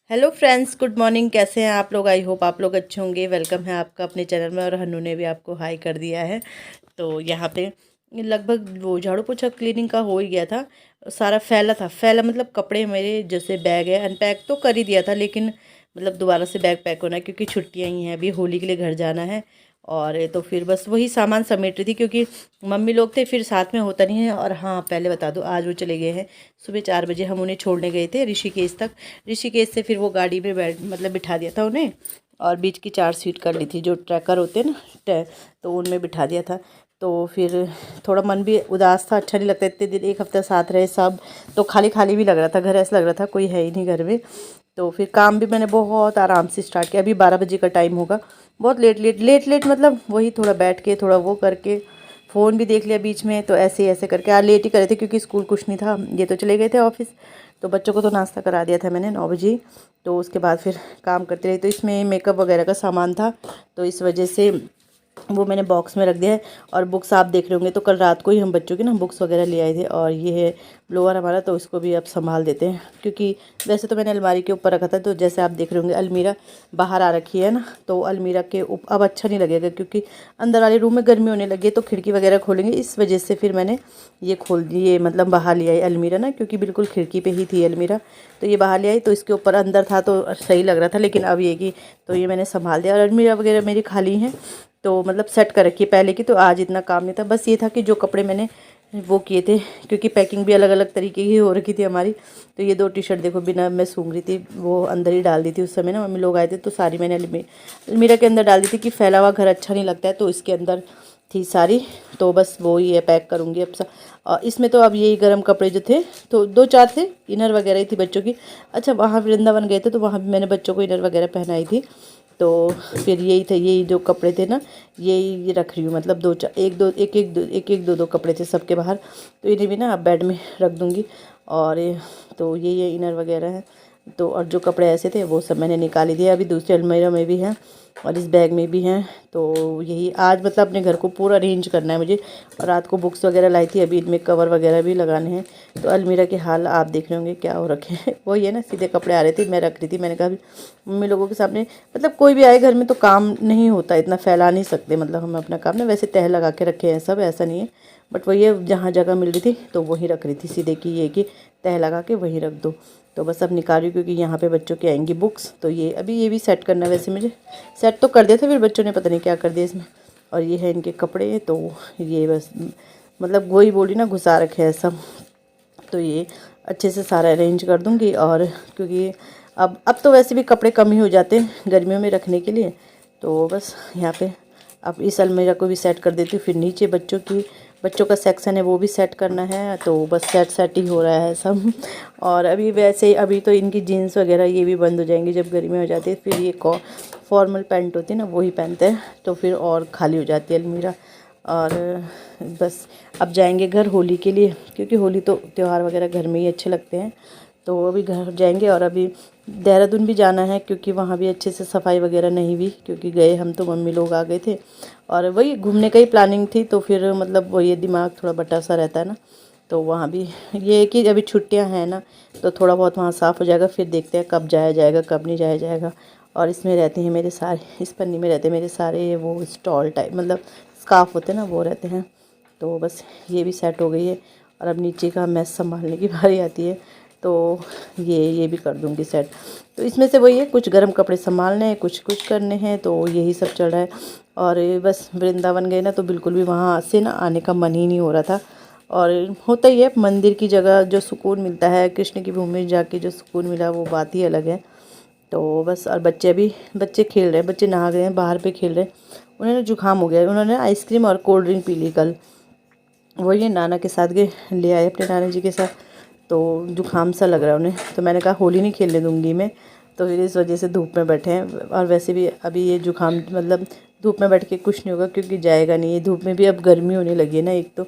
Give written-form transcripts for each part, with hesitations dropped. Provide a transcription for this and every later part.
Hello friends, good morning. कैसे हैं आप लोग? आई होप आप लोग अच्छे होंगे। वेलकम है आपका अपने चैनल में। और हन्नू ने भी आपको हाई कर दिया है। तो यहाँ पे लगभग वो झाड़ू पोछा क्लीनिंग का हो ही गया था। सारा फैला मतलब कपड़े मेरे जैसे बैग है अनपैक तो कर ही दिया था, लेकिन मतलब दोबारा से बैग पैक होना है क्योंकि छुट्टियाँ ही हैं, अभी होली के लिए घर जाना है। और तो फिर बस वही सामान समेट रही थी क्योंकि मम्मी लोग थे, फिर साथ में होता नहीं है। और हाँ, पहले बता दो, आज वो चले गए हैं। सुबह 4 बजे हम उन्हें छोड़ने गए थे ऋषिकेश तक। ऋषिकेश से फिर वो गाड़ी में बैठ मतलब बिठा दिया था उन्हें, और बीच की 4 सीट कर ली थी, जो ट्रैकर होते हैं ना तो उनमें बिठा दिया था। तो फिर थोड़ा मन भी उदास था, अच्छा नहीं लगता, इतने दिन एक हफ्ते साथ रहे सब, तो खाली खाली भी लग रहा था घर, ऐसा लग रहा था कोई है ही नहीं घर में। तो फिर काम भी मैंने बहुत आराम से स्टार्ट किया। अभी 12 बजे का टाइम होगा। बहुत लेट मतलब वही थोड़ा बैठ के थोड़ा वो करके फ़ोन भी देख लिया बीच में। तो ऐसे ही ऐसे करके आज लेट ही करे थे क्योंकि स्कूल कुछ नहीं था, ये तो चले गए थे ऑफिस। तो बच्चों को तो नाश्ता करा दिया था मैंने 9 बजे। तो उसके बाद फिर काम करते रही। तो इसमें मेकअप वगैरह का सामान था, तो इस वजह से वो मैंने बॉक्स में रख दिया है। और बुक्स आप देख रहे होंगे, तो कल रात को ही हम बच्चों की ना बुक्स वगैरह ले आए थे। और ये है ब्लोअर हमारा, तो इसको भी अब संभाल देते हैं क्योंकि वैसे तो मैंने अलमारी के ऊपर रखा था। तो जैसे आप देख रहे होंगे अलमीरा बाहर आ रखी है ना, तो अलमीरा के ऊपर अब अच्छा नहीं लगेगा क्योंकि अंदर वाले रूम में गर्मी होने लगी है, तो खिड़की वगैरह खोलेंगे, इस वजह से फिर मैंने ये खोल दी, ये मतलब बाहर ले आई अलमीरा ना, क्योंकि बिल्कुल खिड़की पे ही थी अलमीरा। तो ये बाहर ले आई, तो इसके ऊपर अंदर था तो सही लग रहा था, लेकिन अब ये कि तो ये मैंने संभाल दिया। और अलमीरा वगैरह मेरी खाली हैं, तो मतलब सेट कर रखी है पहले की। तो आज इतना काम नहीं था, बस ये था कि जो कपड़े मैंने वो किए थे, क्योंकि पैकिंग भी अलग अलग तरीके की हो रखी थी हमारी। तो ये 2 टी-शर्ट देखो, बिना मैं सूंघ रही थी वो अंदर ही डाल दी थी उस समय ना, मम्मी लोग आए थे तो सारी मैंने अलमीरा के अंदर डाल दी थी कि फैला हुआ घर अच्छा नहीं लगता है, तो इसके अंदर थी सारी। तो बस वो ही है, पैक करूँगी अब और इसमें तो अब यही गर्म कपड़े जो थे, तो 2-4 थे, इनर वगैरह ही थी बच्चों की। अच्छा, वहाँ वृंदावन गए थे तो वहाँ भी मैंने बच्चों को इनर वगैरह पहनाई थी। तो फिर यही थे, यही जो कपड़े थे ना, यही रख रही हूँ, मतलब 2-4 एक एक दो कपड़े थे सबके बाहर। तो इन्हें भी ना अब बेड में रख दूँगी। और तो ये इनर वगैरह है। तो और जो कपड़े ऐसे थे वो सब मैंने निकाल दिए, अभी दूसरे अलमीरा में भी हैं और इस बैग में भी हैं। तो यही आज मतलब अपने घर को पूरा अरेंज करना है मुझे। और रात को बुक्स वगैरह लाई थी, अभी इनमें कवर वगैरह भी लगाने हैं। तो अलमीरा के हाल आप देख रहे होंगे क्या हो रखे हैं। वही है ना, सीधे कपड़े आ रहे थे, मैं रख रही थी। मैंने कहा मम्मी लोगों के सामने, मतलब कोई भी आए घर में तो काम नहीं होता, इतना फैला नहीं सकते, मतलब हम अपना काम ना वैसे तह लगा के रखे हैं सब, ऐसा नहीं है। बट वही है, जहाँ जगह मिल रही थी तो वहीं रख रही थी सीधे, कि ये कि तह लगा के वहीं रख दो। तो बस अब निकाल रही हूँ क्योंकि यहाँ पे बच्चों की आएंगी बुक्स। तो ये अभी ये भी सेट करना है, वैसे मुझे सेट तो कर दिया था, फिर बच्चों ने पता नहीं क्या कर दिया इसमें। और ये है इनके कपड़े, तो ये बस मतलब वही बोली ना, घुसा रखे हैं सब। तो ये अच्छे से सारा अरेंज कर दूँगी। और क्योंकि अब तो वैसे भी कपड़े कम ही हो जाते हैं गर्मियों में रखने के लिए। तो बस यहाँ पे अब इस अलमीरा को भी सेट कर देती हूँ। फिर नीचे बच्चों का सेक्शन है, वो भी सेट करना है। तो बस सेट ही हो रहा है सब। और अभी वैसे ही अभी तो इनकी जीन्स वगैरह ये भी बंद हो जाएंगी जब गर्मी हो जाती है। फिर ये फॉर्मल पैंट होती है ना, वही पहनते हैं, तो फिर और खाली हो जाती है अलमीरा। और बस अब जाएंगे घर होली के लिए, क्योंकि होली तो त्यौहार वगैरह घर में ही अच्छे लगते हैं। तो अभी घर जाएंगे। और अभी देहरादून भी जाना है क्योंकि वहाँ भी अच्छे से सफाई वगैरह नहीं हुई, क्योंकि गए हम तो मम्मी लोग आ गए थे और वही घूमने का ही प्लानिंग थी। तो फिर मतलब वही दिमाग थोड़ा बटा सा रहता है ना। तो वहाँ भी ये है कि अभी छुट्टियाँ हैं ना, तो थोड़ा बहुत वहाँ साफ़ हो जाएगा, फिर देखते हैं कब जाया जाएगा कब नहीं जाया जाएगा। और इसमें रहते हैं मेरे सारे, इस पन्नी में रहते हैं मेरे सारे वो स्टॉल टाइप, मतलब स्कार्फ होते हैं ना, वो रहते हैं। तो बस ये भी सेट हो गई है। और अब नीचे का मैस संभालने की बारी आती है, तो ये भी कर दूँगी सेट। तो इसमें से वही है, कुछ गर्म कपड़े संभालने हैं, कुछ कुछ करने हैं, तो यही सब चल रहा है। और बस वृंदावन गए ना, तो बिल्कुल भी वहाँ से ना आने का मन ही नहीं हो रहा था। और होता ही है, मंदिर की जगह जो सुकून मिलता है, कृष्ण की भूमि में जाके जो सुकून मिला वो बात ही अलग है। तो बस, और बच्चे खेल रहे हैं, बच्चे नहा गए हैं, बाहर पे खेल रहे हैं। उन्हें ना जुकाम हो गया, उन्होंने आइसक्रीम और कोल्ड ड्रिंक पी ली कल। वही नाना के साथ गए, ले आए अपने नाना जी के साथ। तो जुकाम सा लग रहा है उन्हें, तो मैंने कहा होली नहीं खेलने दूंगी मैं। तो फिर इस वजह से धूप में बैठे हैं। और वैसे भी अभी ये जुकाम मतलब धूप में बैठ के कुछ नहीं होगा, क्योंकि जाएगा नहीं ये धूप में भी। अब गर्मी होने लगी है ना, एक तो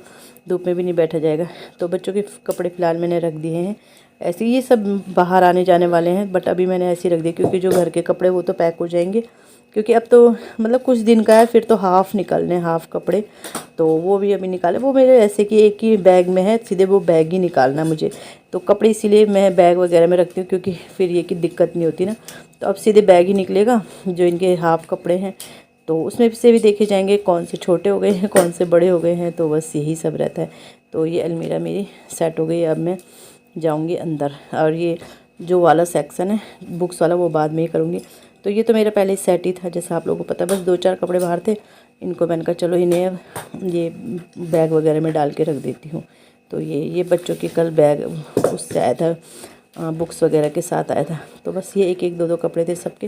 धूप में भी नहीं बैठा जाएगा। तो बच्चों के कपड़े फ़िलहाल मैंने रख दिए हैं ऐसे, ये सब बाहर आने जाने वाले हैं, बट अभी मैंने ऐसे ही रख दिए क्योंकि जो घर के कपड़े वो तो पैक हो जाएंगे, क्योंकि अब तो मतलब कुछ दिन का है, फिर तो हाफ़ निकलने, हाफ़ कपड़े, तो वो भी अभी निकाले। वो मेरे ऐसे कि एक ही बैग में है, सीधे वो बैग ही निकालना मुझे, तो कपड़े इसीलिए मैं बैग वगैरह में रखती हूँ, क्योंकि फिर ये कि दिक्कत नहीं होती ना। तो अब सीधे बैग ही निकलेगा, जो इनके हाफ़ कपड़े हैं, तो उसमें से भी देखे जाएंगे कौन से छोटे हो गए हैं, कौन से बड़े हो गए हैं, तो बस यही सब रहता है। तो ये अलमीरा मेरी सेट हो गई। अब मैं जाऊंगी अंदर, और ये जो वाला सेक्शन है बुक्स वाला, वो बाद में ही करूँगी। तो ये तो मेरा पहले ही सेट ही था, जैसा आप लोगों को पता है। बस 2-4 कपड़े बाहर थे, इनको मैंने कहा चलो इन्हें अब ये बैग वगैरह में डाल के रख देती हूँ। तो ये बच्चों के कल बैग उससे आया था, बुक्स वगैरह के साथ आया था। तो बस ये 1-1 2-2 कपड़े थे सबके,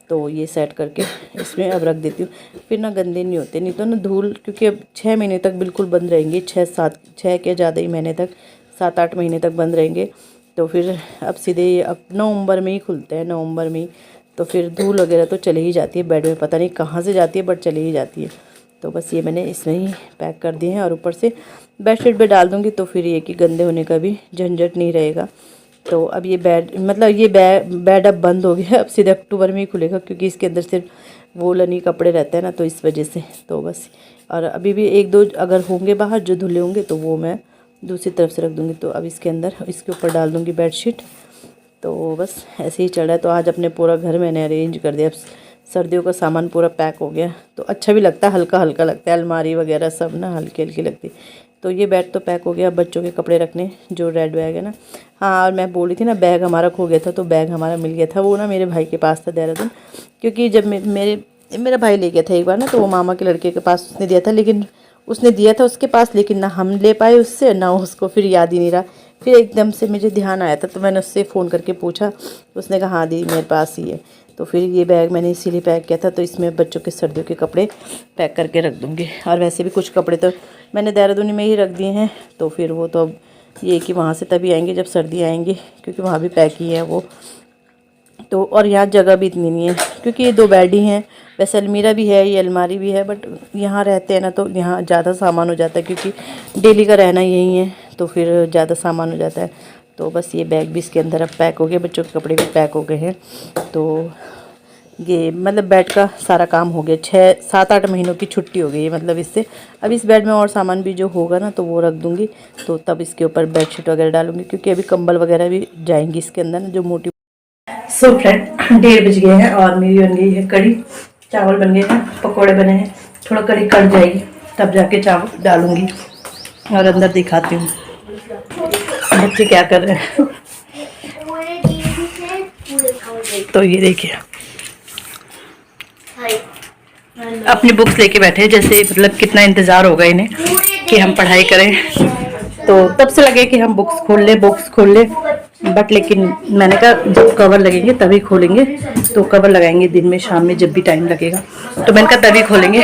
तो ये सेट करके इसमें अब रख देती हूँ। फिर ना गंदे नहीं होते, नहीं तो ना धूल, क्योंकि अब 6 महीने तक बिल्कुल बंद रहेंगे, 6 के ज़्यादा ही महीने तक, 7-8 महीने तक बंद रहेंगे। तो फिर अब सीधे अब नवंबर में ही खुलते हैं, नवंबर में ही। तो फिर धूल वगैरह तो चली ही जाती है बेड में, पता नहीं कहाँ से जाती है, बट चली ही जाती है। तो बस ये मैंने इसमें ही पैक कर दिए हैं, और ऊपर से बेडशीट पे डाल दूँगी, तो फिर ये कि गंदे होने का भी झंझट नहीं रहेगा। तो अब ये बेड अब बंद हो गया, अब सीधे अक्टूबर में ही खुलेगा, क्योंकि इसके अंदर सिर्फ वोलन ही कपड़े रहते हैं ना, तो इस वजह से। तो बस, और अभी भी 1-2 अगर होंगे बाहर जो धुले होंगे, तो वो मैं दूसरी तरफ से रख दूँगी। तो अब इसके अंदर, इसके ऊपर डाल दूँगी बेडशीट। तो बस ऐसे ही चढ़ा है। तो आज अपने पूरा घर मैंने अरेंज कर दिया। अब सर्दियों का सामान पूरा पैक हो गया, तो अच्छा भी लगता है, हल्का हल्का लगता है। अलमारी वगैरह सब ना हल्की हल्की लगती। तो ये बैग तो पैक हो गया। बच्चों के कपड़े रखने, जो रेड बैग है ना। हाँ, और मैं बोली थी ना बैग हमारा खो गया था, तो बैग हमारा मिल गया था। वो ना मेरे भाई के पास था देहरादून, क्योंकि जब मेरा भाई ले गया था एक बार ना, तो वो मामा के लड़के के पास उसने दिया था, लेकिन उसने दिया था उसके पास, लेकिन ना हम ले पाए उससे, ना उसको फिर याद ही नहीं रहा। फिर एकदम से मुझे ध्यान आया था, तो मैंने उससे फ़ोन करके पूछा, उसने कहा हाँ दीदी मेरे पास ही है। तो फिर ये बैग मैंने इसीलिए पैक किया था। तो इसमें बच्चों के सर्दियों के कपड़े पैक करके रख दूँगी। और वैसे भी कुछ कपड़े तो मैंने देहरादून में ही रख दिए हैं, तो फिर वो तो अब ये कि वहाँ से तभी आएंगे जब सर्दी आएंगी, क्योंकि वहाँ भी पैक ही है वो। तो और यहाँ जगह भी इतनी नहीं है, क्योंकि ये 2 बेड ही हैं। वैसे अलमीरा भी है, ये अलमारी भी है, बट यहाँ रहते हैं ना, तो यहाँ ज़्यादा सामान हो जाता है, क्योंकि डेली का रहना यही है, तो फिर ज़्यादा सामान हो जाता है। तो बस ये बैग भी इसके अंदर अब पैक हो गए, बच्चों के कपड़े भी पैक हो गए हैं। तो ये मतलब बेड का सारा काम हो गया। 6-7-8 महीनों की छुट्टी हो गई है मतलब इससे। अब इस बेड में और सामान भी जो होगा ना, तो वो रख दूँगी, तो तब इसके ऊपर बेडशीट वगैरह डालूँगी, क्योंकि अभी कंबल वगैरह भी जाएंगी इसके अंदर ना, जो मोटी। सो फ्रेंड, 1:30 बज गए हैं, और मेरी बन गई है कड़ी। चावल बन गए हैं, पकोड़े बने हैं। थोड़ा कड़ी कट जाएगी, तब जाके चावल डालूँगी। और अंदर दिखाती हूँ बच्चे क्या कर रहे हैं। तो ये देखिए, अपनी बुक्स लेके बैठे हैं, जैसे मतलब कितना इंतज़ार होगा इन्हें कि हम पढ़ाई करें। तो तब से लगे कि हम बुक्स खोल ले, बट लेकिन मैंने कहा जब कवर लगेंगे तभी खोलेंगे। तो कवर लगाएंगे दिन में, शाम में, जब भी टाइम लगेगा, तो मैंने कहा तभी खोलेंगे,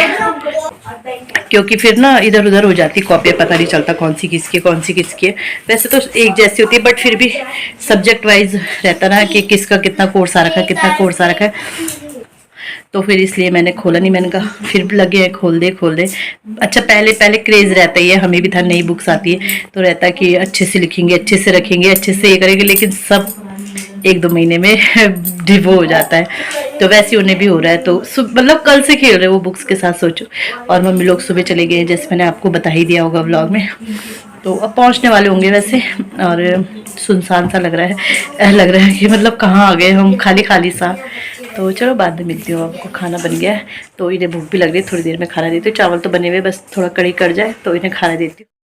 क्योंकि फिर ना इधर उधर हो जाती कॉपियाँ, पता नहीं चलता कौन सी किसकी है। वैसे तो एक जैसी होती है, बट फिर भी सब्जेक्ट वाइज रहता ना कि किसका कितना कोर्स आ रखा है, तो फिर इसलिए मैंने खोला नहीं। मैंने कहा फिर लगे हैं खोल दे। अच्छा, पहले क्रेज रहता ही है, हमें भी था, नई बुक्स आती है तो रहता है कि अच्छे से लिखेंगे, अच्छे से रखेंगे, अच्छे से ये करेंगे, लेकिन सब 1-2 महीने में डिवो हो जाता है। तो वैसे उन्हें भी हो रहा है। तो मतलब कल से खेल रहे वो बुक्स के साथ, सोचो। और मम्मी लोग सुबह चले गए, जैसे मैंने आपको बता ही दिया होगा व्लॉग में। तो अब पहुंचने वाले होंगे वैसे, और सुनसान सा लग रहा है कि मतलब कहाँ आ गए हम, खाली सा। तो चलो बाद में मिलती हूँ आपको। खाना बन गया है, तो इन्हें भूख भी लग रही है, थोड़ी देर में खाना देती हूँ। चावल तो बने हुए, बस थोड़ा कड़ी कट जाए तो इन्हें खाना देती हूँ।